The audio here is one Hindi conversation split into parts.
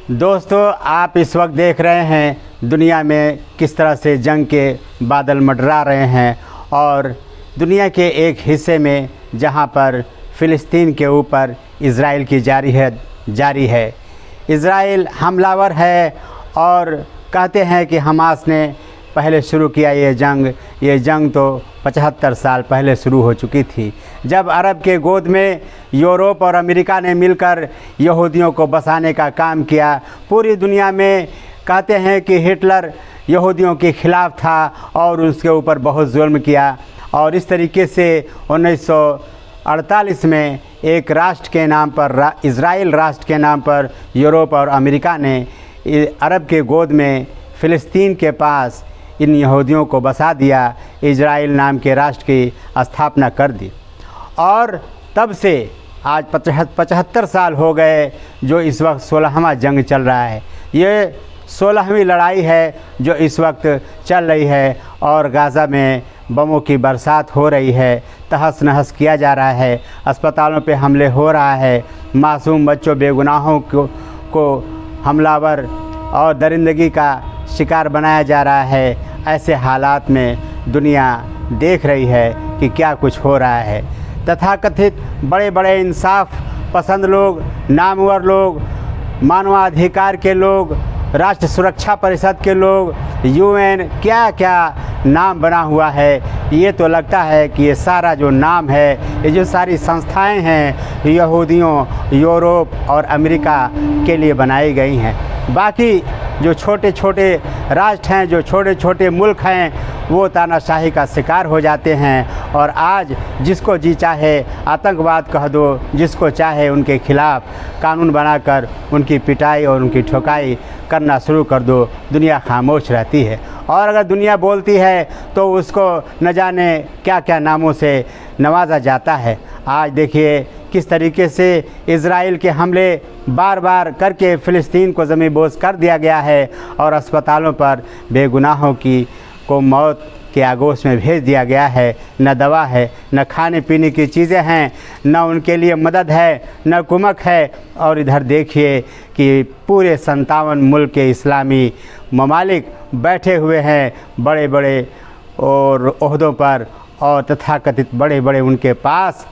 दोस्तों, आप इस वक्त देख रहे हैं दुनिया में किस तरह से जंग के बादल मंडरा रहे हैं और दुनिया के एक हिस्से में जहां पर फ़िलिस्तीन के ऊपर इज़राइल की जारी है। इज़राइल हमलावर है और कहते हैं कि हमास ने पहले शुरू किया ये जंग तो 75 साल पहले शुरू हो चुकी थी, जब अरब के गोद में यूरोप और अमेरिका ने मिलकर यहूदियों को बसाने का काम किया। पूरी दुनिया में कहते हैं कि हिटलर यहूदियों के ख़िलाफ़ था और उसके ऊपर बहुत जुल्म किया और इस तरीके से 1948 में एक राष्ट्र के नाम पर, इज़राइल राष्ट्र के नाम पर यूरोप और अमेरिका ने अरब के गोद में फ़िलिस्तीन के पास इन यहूदियों को बसा दिया, इज़राइल नाम के राष्ट्र की स्थापना कर दी। और तब से आज 75 साल हो गए जो इस वक्त 16वां जंग चल रहा है। ये 16वीं लड़ाई है जो इस वक्त चल रही है और गाज़ा में बमों की बरसात हो रही है, तहस नहस किया जा रहा है, अस्पतालों पे हमले हो रहा है, मासूम बच्चों बेगुनाहों को हमलावर और दरिंदगी का शिकार बनाया जा रहा है। ऐसे हालात में दुनिया देख रही है कि क्या कुछ हो रहा है। तथाकथित बड़े बड़े इंसाफ पसंद लोग, नामवर लोग, मानवाधिकार के लोग, राष्ट्र सुरक्षा परिषद के लोग, UN, क्या क्या नाम बना हुआ है। ये तो लगता है कि ये सारा जो नाम है, ये जो सारी संस्थाएं हैं, यहूदियों, यूरोप और अमेरिका के लिए बनाई गई हैं। बाकी जो छोटे छोटे राष्ट्र हैं, जो छोटे छोटे मुल्क हैं, वो तानाशाही का शिकार हो जाते हैं और आज जिसको जी चाहे आतंकवाद कह दो, जिसको चाहे उनके खिलाफ़ कानून बनाकर उनकी पिटाई और उनकी ठोकाई करना शुरू कर दो। दुनिया खामोश रहती है और अगर दुनिया बोलती है तो उसको न जाने क्या क्या नामों से नवाजा जाता है। आज देखिए किस तरीके से इज़राइल के हमले बार बार करके फ़िलिस्तीन को ज़मींबोस कर दिया गया है और अस्पतालों पर बेगुनाहों को मौत के आगोश में भेज दिया गया है। न दवा है, न खाने पीने की चीज़ें हैं, न उनके लिए मदद है, न कुमक है। और इधर देखिए कि पूरे 57 मुल्क के इस्लामी ममालिक बैठे हुए हैं बड़े बड़े और ओहदों पर और तथाकथित बड़े बड़े उनके पास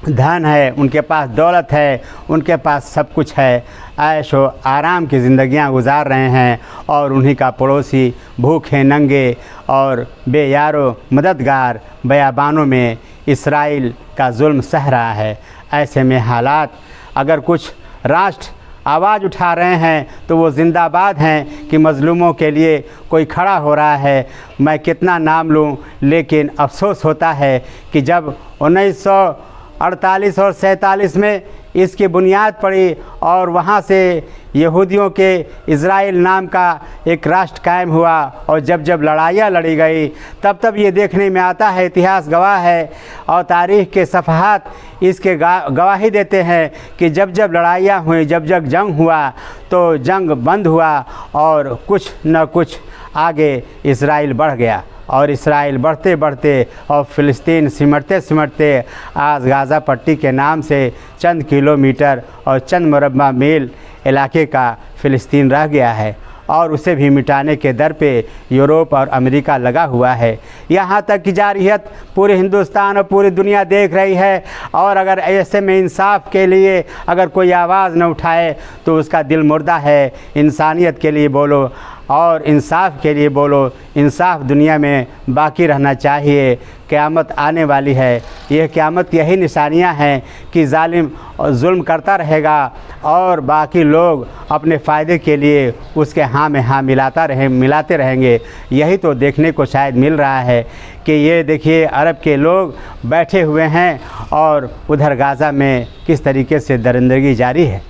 धन है, उनके पास दौलत है, उनके पास सब कुछ है, ऐशो आराम की ज़िंदगियां गुजार रहे हैं और उन्हीं का पड़ोसी भूखे नंगे और बेयारो मददगार बयाबानों में इस्राइल का जुल्म सह रहा है। ऐसे में हालात, अगर कुछ राष्ट्र आवाज़ उठा रहे हैं तो वो जिंदाबाद हैं कि मज़लूमों के लिए कोई खड़ा हो रहा है। मैं कितना नाम लूँ, लेकिन अफसोस होता है कि जब 1948 और 47 में इसकी बुनियाद पड़ी और वहाँ से यहूदियों के इज़राइल नाम का एक राष्ट्र कायम हुआ और जब जब लड़ाइयाँ लड़ी गई तब ये देखने में आता है, इतिहास गवाह है और तारीख़ के सफ़हात इसके गवाही देते हैं कि जब जब लड़ाइयाँ हुई, जब जब जंग हुआ तो जंग बंद हुआ और कुछ न कुछ आगे इज़राइल बढ़ गया और इस्राइल बढ़ते बढ़ते और फ़िलिस्तीन सिमटते सिमटते आज गाज़ा पट्टी के नाम से चंद किलोमीटर और चंद मुरब्बा मील इलाके का फ़िलिस्तीन रह गया है और उसे भी मिटाने के दर पे यूरोप और अमेरिका लगा हुआ है। यहाँ तक की जारहियत पूरे हिंदुस्तान और पूरी दुनिया देख रही है और अगर ऐसे में इंसाफ के लिए अगर कोई आवाज़ न उठाए तो उसका दिल मुर्दा है। इंसानियत के लिए बोलो और इंसाफ के लिए बोलो। इंसाफ दुनिया में बाकी रहना चाहिए। क़यामत आने वाली है। यह क़यामत यही निशानियां हैं कि जालिम जुल्म करता रहेगा और बाकी लोग अपने फ़ायदे के लिए उसके हाँ में हाँ मिलाते रहेंगे। यही तो देखने को शायद मिल रहा है कि ये देखिए अरब के लोग बैठे हुए हैं और उधर गाज़ा में किस तरीके से दरिंदगी जारी है।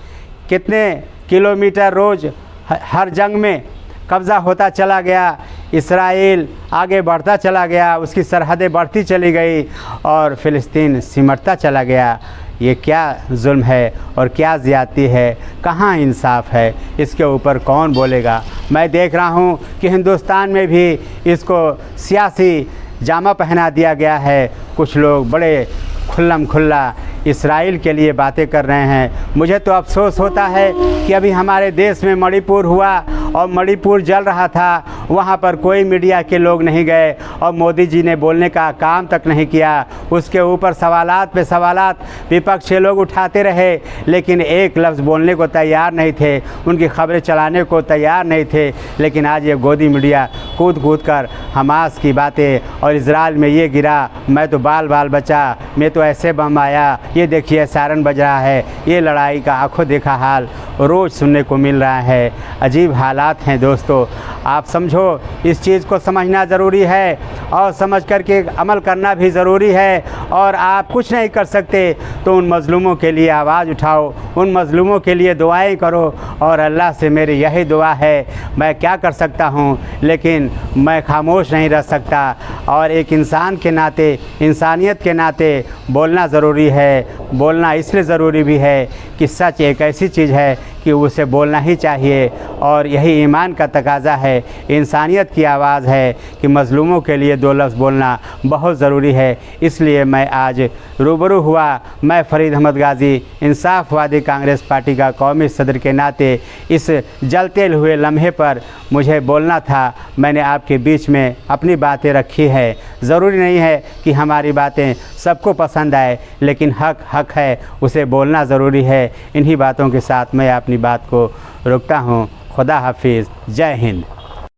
कितने किलोमीटर रोज़ हर जंग में कब्ज़ा होता चला गया, इस्राइल आगे बढ़ता चला गया, उसकी सरहदें बढ़ती चली गई और फ़िलिस्तीन सिमटता चला गया। ये क्या जुल्म है और क्या ज़्यादती है, कहाँ इंसाफ है, इसके ऊपर कौन बोलेगा। मैं देख रहा हूँ कि हिंदुस्तान में भी इसको सियासी जामा पहना दिया गया है। कुछ लोग बड़े खुल्लम खुल्ला इसराइल के लिए बातें कर रहे हैं। मुझे तो अफ़सोस होता है कि अभी हमारे देश में मणिपुर हुआ और मणिपुर जल रहा था, वहाँ पर कोई मीडिया के लोग नहीं गए और मोदी जी ने बोलने का काम तक नहीं किया। उसके ऊपर सवालात पे सवालात विपक्ष के लोग उठाते रहे, लेकिन एक लफ्ज़ बोलने को तैयार नहीं थे, उनकी खबरें चलाने को तैयार नहीं थे। लेकिन आज ये गोदी मीडिया कूद कूद कर हमास की बातें और इजराइल में ये गिरा, मैं तो बाल बाल बचा, मैं तो ऐसे बम आया, ये देखिए सायरन बज रहा है, ये लड़ाई का आंखों देखा हाल रोज़ सुनने को मिल रहा है। अजीब हालात हैं दोस्तों। आप समझो, इस चीज़ को समझना ज़रूरी है और समझ कर के अमल करना भी ज़रूरी है। और आप कुछ नहीं कर सकते तो उन मज़लूमों के लिए आवाज़ उठाओ, उन मज़लूमों के लिए दुआएं करो। और अल्लाह से मेरी यही दुआ है, मैं क्या कर सकता हूँ, लेकिन मैं खामोश नहीं रह सकता। और एक इंसान के नाते, इंसानियत के नाते बोलना ज़रूरी है। बोलना इसलिए ज़रूरी भी है कि सच एक ऐसी चीज़ है कि उसे बोलना ही चाहिए और यही ईमान का तकाज़ा है, इंसानियत की आवाज़ है कि मज़लूमों के लिए दो लफ्ज़ बोलना बहुत ज़रूरी है। इसलिए मैं आज रूबरू हुआ, मैं फ़रीद अहमद गाज़ी इंसाफ़वादी कांग्रेस पार्टी का कौमी सदर के नाते इस जलते हुए लम्हे पर मुझे बोलना था। मैंने आपके बीच में अपनी बातें रखी है। ज़रूरी नहीं है कि हमारी बातें सबको पसंद आए, लेकिन हक है, उसे बोलना ज़रूरी है। इन्हीं बातों के साथ मैं अपनी बात को रोकता हूँ। खुदा हाफिज़, जय हिंद।